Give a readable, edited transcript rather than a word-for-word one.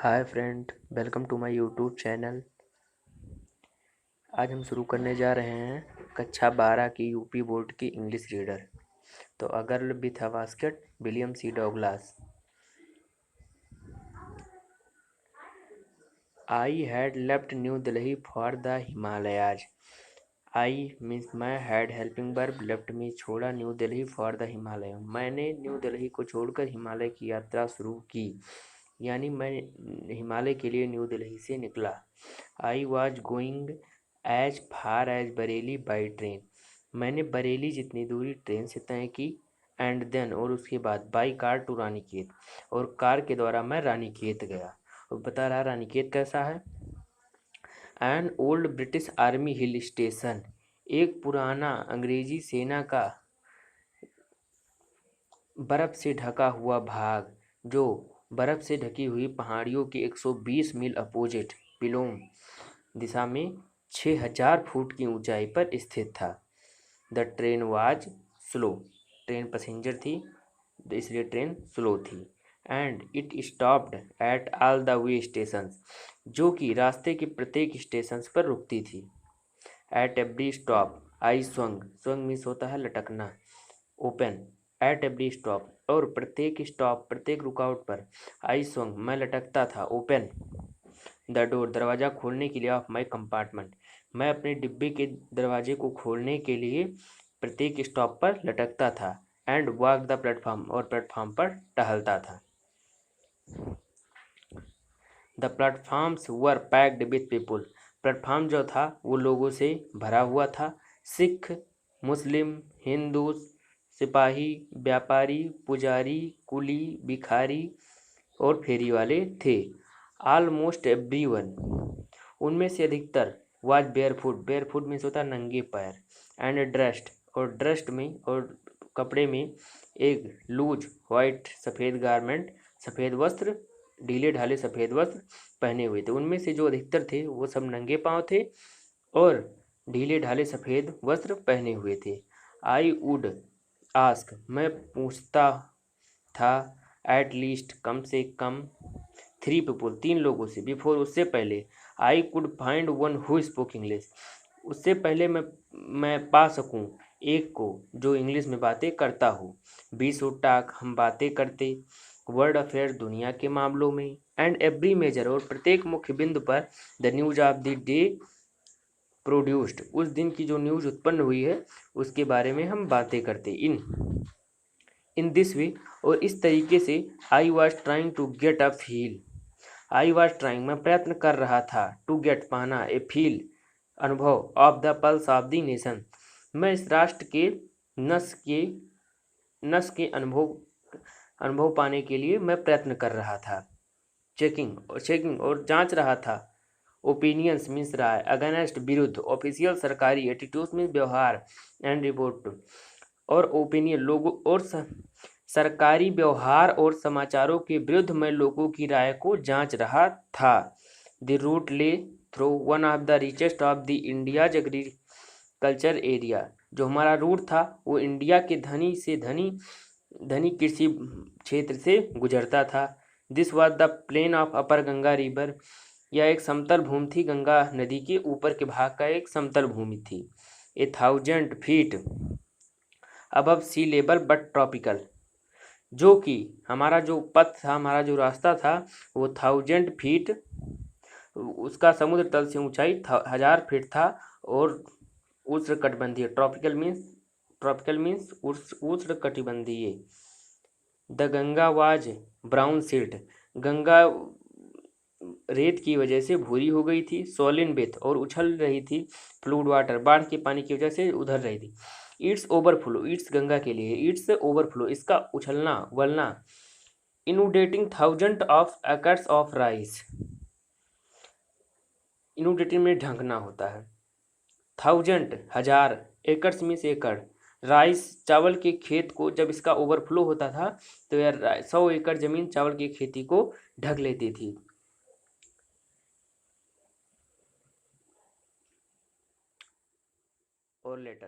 Hi friend, welcome to my YouTube channel. आज हम शुरू करने जा रहे हैं कक्षा 12 की यूपी बोर्ड की इंग्लिश रीडर। तो a girl with a basket, William C Douglas. I had left New Delhi for the Himalayas. I means मैं, हैड हेल्पिंग वर्ब, लेफ्ट में छोड़ा, न्यू दिल्ली फॉर द हिमालय मैंने न्यू दिल्ली को छोड़कर हिमालय की यात्रा शुरू की, यानी मैं हिमालय के लिए न्यू दिल्ली से निकला। I was going as far as Bareilly by train. मैंने बरेली जितनी दूरी ट्रेन से तय की। एंड देन और उसके बाद बाई कार टू रानीखेत, और कार के द्वारा मैं रानीखेत गया। और बता रहा रानीखेत कैसा है। An old British army hill station, एक पुराना अंग्रेजी सेना का बर्फ से ढका हुआ भाग, जो बर्फ से ढकी हुई पहाड़ियों के 120 मील अपोजिट विलोम दिशा में 6000 फुट की ऊंचाई पर स्थित था। The train was slow, train passenger थी इसलिए ट्रेन स्लो थी। And it stopped at all the way station, जो कि रास्ते के प्रत्येक स्टेशन पर रुकती थी। At every stop I swung, swung means होता है लटकना, ओपन। एट एवरी स्टॉप, और प्रत्येक स्टॉप प्रत्येक रुकावट पर आई स्वंग मैं लटकता था, ओपन द डोर दरवाज़ा खोलने के लिए ऑफ माई कंपार्टमेंट, मैं अपने डिब्बे के दरवाजे को खोलने के लिए प्रत्येक स्टॉप पर लटकता था। एंड वॉक द प्लेटफॉर्म, और प्लेटफॉर्म पर टहलता था। The platforms were packed with people, platform जो था वो लोगों से भरा हुआ था। सिख, मुस्लिम, हिंदू, सिपाही, व्यापारी, पुजारी, कुली, भिखारी और फेरी वाले थे। ऑलमोस्ट एवरीवन, उनमें से अधिकतर, वाज बेयरफुट, बेयरफुट मीन्स होता है नंगे पैर। एंड ड्रेस्ड, और ड्रेस्ड में और कपड़े में एक लूज वाइट सफ़ेद गारमेंट, सफ़ेद वस्त्र, ढीले ढाले सफ़ेद वस्त्र पहने हुए थे। उनमें से जो अधिकतर थे वो सब नंगे पाँव थे और ढीले ढाले सफ़ेद वस्त्र पहने हुए थे। आई वुड आस्क, मैं पूछता था, एट लीस्ट कम से कम, 3 पीपुल, 3 लोगों से, बिफोर उससे पहले, I could find one who spoke English, उससे पहले मैं पा सकूं एक को जो इंग्लिश में बातें करता हो। बी शुड टॉक, हम बातें करते। वर्ल्ड अफेयर, दुनिया के मामलों में। एंड एवरी मेजर, और प्रत्येक मुख्य बिंदु पर, the news of the day produced, उस दिन की जो न्यूज़ उत्पन्न हुई है उसके बारे में हम बातें करते। इन दिस वे, और इस तरीके से, I was trying to get a feel, I was trying मैं प्रयत्न कर रहा था, टू गेट पाना, ए फील अनुभव, of the pulse of the nation, मैं इस राष्ट्र के नस के अनुभव पाने के लिए मैं प्रयत्न कर रहा था। चेकिंग और जांच रहा था। ओपिनियंस मीन्स राय, अगेंस्ट विरुद्ध, ऑफिशियल सरकारी, एटीट्यूड्स मीन्स व्यवहार, एंड रिपोर्ट और ओपिनियन लोगों और सरकारी व्यवहार और समाचारों के विरुद्ध मैं लोगों की राय को जांच रहा था। द रूट ले through one of the richest of the India's agriculture area, जो हमारा रूट था वो इंडिया के धनी कृषि क्षेत्र से गुजरता था। This was the plain of upper Ganga river, यह एक समतल भूमि थी, गंगा नदी के ऊपर के भाग का एक समतल भूमि थी। 1000 feet above sea level but tropical, जो कि हमारा जो पथ था, हमारा जो रास्ता था वो 1000 फीट, उसका समुद्र तल से ऊंचाई 1000 फीट था, और उष्णकटिबंधीय, ट्रॉपिकल मीन्स उष्णकटिबंधीय। The Ganga was brown silt, Ganga रेत की वजह से भूरी हो गई थी। सोलिन बेथ, और उछल रही थी। फ्लूड वाटर, बाढ़ के पानी की वजह से उधर रही थी। इट्स ओवरफ्लो, इट्स गंगा के लिए, इट्स ओवरफ्लो इसका उछलना वलना। इनुडेटिंग 1000 ऑफ एकर्स ऑफ राइस, इनुडेटिंग में ढंकना होता है। 1000 हजार, एकर्स मीन्स एकड़, राइस चावल के खेत को जब इसका ओवरफ्लो होता था तो यह 100 एकड़ जमीन चावल की खेती को ढक लेती थी। और लेटर